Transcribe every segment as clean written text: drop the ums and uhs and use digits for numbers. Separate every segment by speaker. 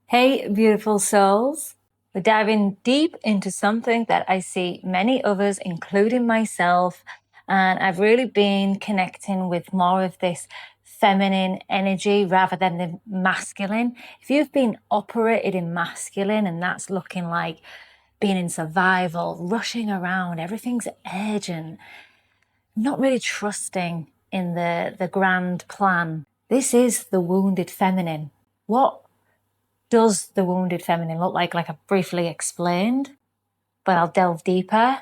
Speaker 1: Hey, beautiful souls. We're diving deep into something that I see many others, including myself, and I've really been connecting with more of this feminine energy rather than the masculine. If you've been operated in masculine and that's looking like being in survival, rushing around, everything's urgent, not really trusting in the grand plan, this is the wounded feminine. What does the wounded feminine look like I briefly explained, but I'll delve deeper.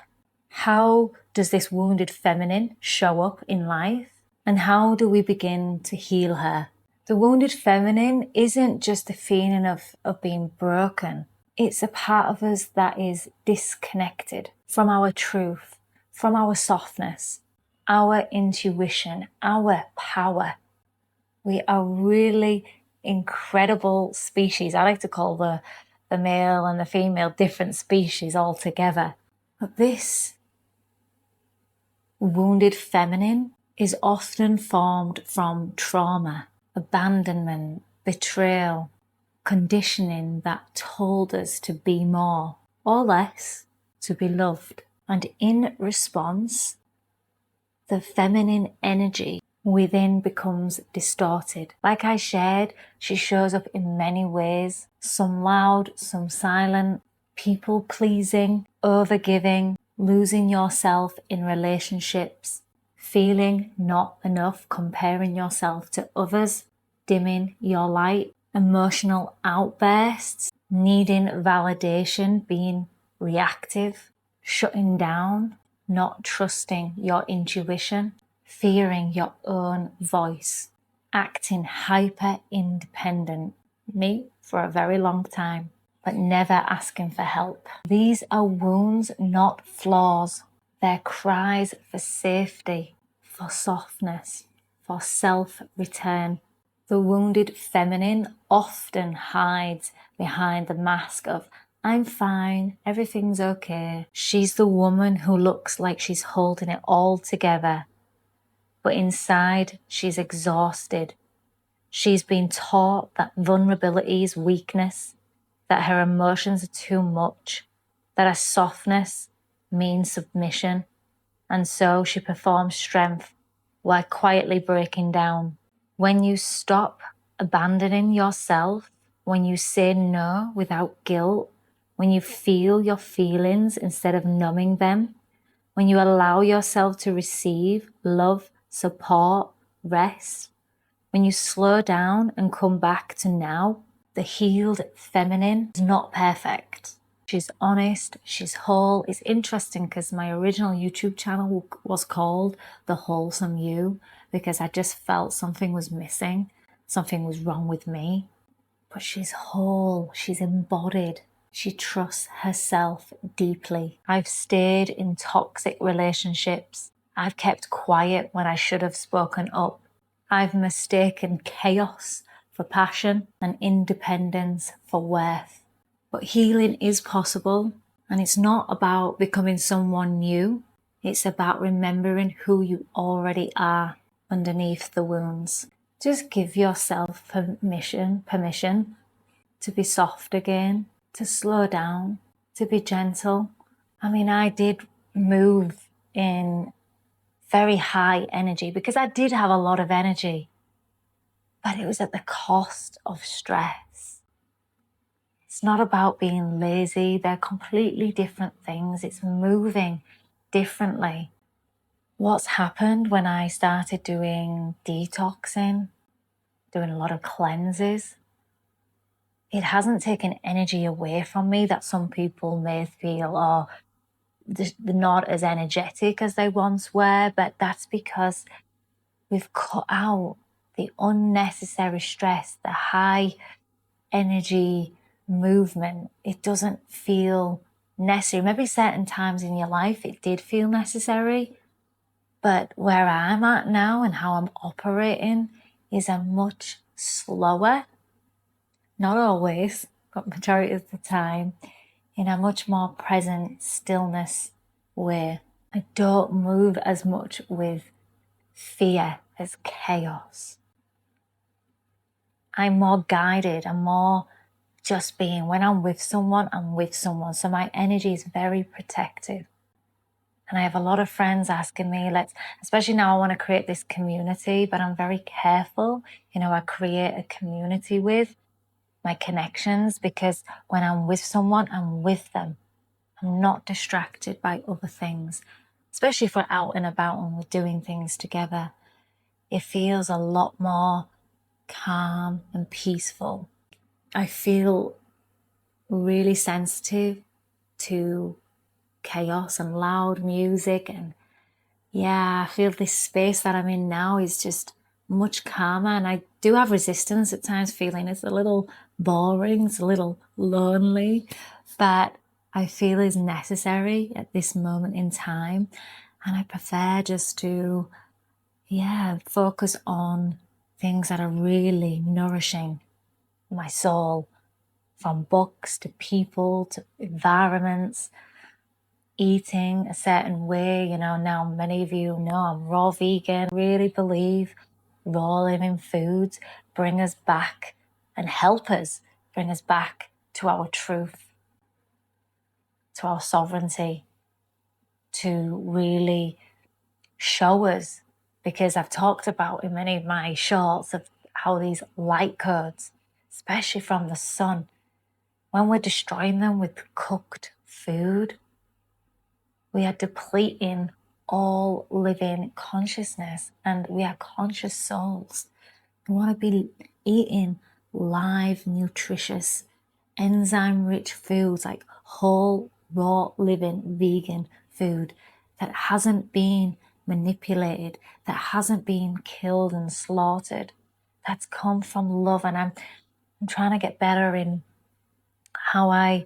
Speaker 1: How does this wounded feminine show up in life? And how do we begin to heal her? The wounded feminine isn't just a feeling of being broken. It's a part of us that is disconnected from our truth, from our softness, our intuition, our power. We are really incredible species. I like to call the male and the female different species altogether. But this wounded feminine is often formed from trauma, abandonment, betrayal, conditioning that told us to be more or less, to be loved. And in response, the feminine energy within becomes distorted. Like I shared, she shows up in many ways, some loud, some silent, people pleasing, overgiving, losing yourself in relationships, feeling not enough, comparing yourself to others, dimming your light, emotional outbursts, needing validation, being reactive, shutting down, not trusting your intuition, fearing your own voice, acting hyper independent. Me for a very long time, but never asking for help. These are wounds, not flaws. They're cries for safety, for softness, for self-return. The wounded feminine often hides behind the mask of I'm fine, everything's okay. She's the woman who looks like she's holding it all together, but inside she's exhausted. She's been taught that vulnerability is weakness, that her emotions are too much, that her softness means submission, and so she performs strength while quietly breaking down. When you stop abandoning yourself, when you say no without guilt, when you feel your feelings instead of numbing them, when you allow yourself to receive love, support, rest, when you slow down and come back to now, the healed feminine is not perfect. She's honest, she's whole. It's interesting because my original YouTube channel was called The Wholesome You because I just felt something was missing, something was wrong with me. But she's whole, she's embodied. She trusts herself deeply. I've stayed in toxic relationships. I've kept quiet when I should have spoken up. I've mistaken chaos for passion and independence for worth. But healing is possible, and it's not about becoming someone new. It's about remembering who you already are underneath the wounds. Just give yourself permission to be soft again, to slow down, to be gentle. I mean, I did move in very high energy because I did have a lot of energy, but it was at the cost of stress. It's not about being lazy. They're completely different things. It's moving differently. What's happened when I started doing detoxing, doing a lot of cleanses, it hasn't taken energy away from me that some people may feel, oh, they're not as energetic as they once were, but that's because we've cut out the unnecessary stress, the high energy movement. It doesn't feel necessary. Maybe certain times in your life it did feel necessary, but where I'm at now and how I'm operating is a much slower, not always, but majority of the time, in a much more present stillness way. I don't move as much with fear as chaos. I'm more guided, I'm more just being. When I'm with someone, I'm with someone. So my energy is very protective. And I have a lot of friends asking me, especially now I want to create this community, but I'm very careful, I create a community with my connections, because when I'm with someone, I'm with them. I'm not distracted by other things, especially if we're out and about and we're doing things together. It feels a lot more calm and peaceful. I feel really sensitive to chaos and loud music, and I feel this space that I'm in now is just much calmer. And I do have resistance at times, feeling it's a little boring, it's a little lonely, but I feel is necessary at this moment in time. And I prefer just to focus on things that are really nourishing my soul, from books to people to environments, eating a certain way. Now many of you know I'm raw vegan. I really believe raw living foods bring us back and help us bring us back to our truth, to our sovereignty, to really show us, because I've talked about in many of my shorts of how these light codes, especially from the sun, when we're destroying them with cooked food, we are depleting all living consciousness, and we are conscious souls. We want to be eating live, nutritious, enzyme-rich foods, like whole, raw, living, vegan food that hasn't been manipulated, that hasn't been killed and slaughtered, that's come from love. And I'm trying to get better in how I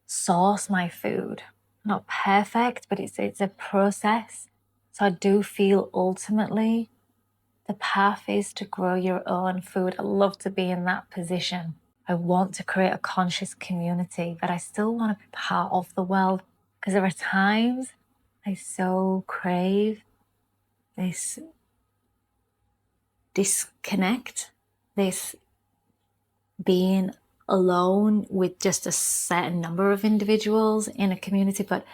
Speaker 1: source my food. Not perfect, but it's a process. So I do feel ultimately the path is to grow your own food. I love to be in that position. I want to create a conscious community, but I still want to be part of the world, because there are times I so crave this disconnect, this being alone with just a certain number of individuals in a community, but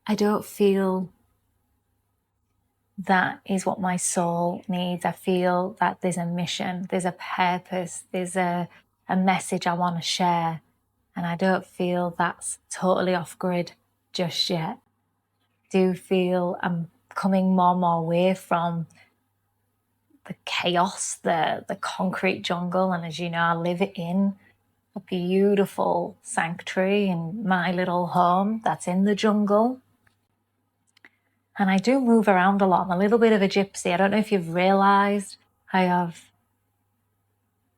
Speaker 1: I don't feel that is what my soul needs. I feel that there's a mission, there's a purpose, there's a message I want to share, and I don't feel that's totally off grid just yet. I do feel I'm coming more and more away from the chaos, the concrete jungle, and as you know, I live in a beautiful sanctuary in my little home that's in the jungle. And I do move around a lot. I'm a little bit of a gypsy. I don't know if you've realized I have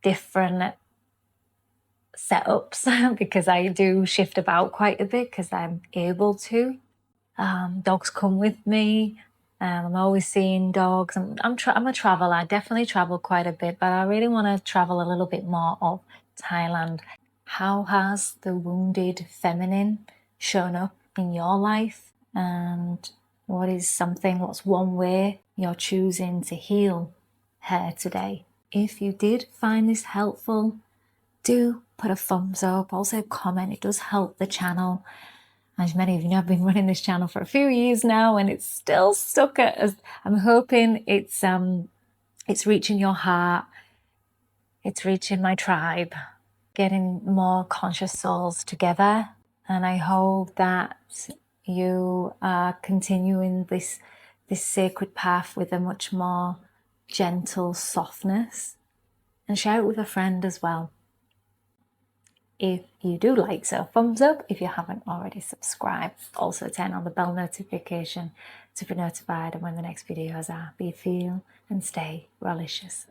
Speaker 1: different setups because I do shift about quite a bit because I'm able to. Dogs come with me. I'm always seeing dogs. I'm a traveler. I definitely travel quite a bit, but I really want to travel a little bit more of Thailand. How has the wounded feminine shown up in your life? And what's one way you're choosing to heal her today? If you did find this helpful, do put a thumbs up, also comment. It does help the channel. As many of you know, I've been running this channel for a few years now, and it's still stuck at, I'm hoping it's reaching your heart, it's reaching my tribe, getting more conscious souls together. And I hope that you are continuing this sacred path with a much more gentle softness, and share it with a friend as well. If you do like so, thumbs up. If you haven't already subscribed, also turn on the bell notification to be notified of when the next videos are. Be, feel and stay Rawlicious.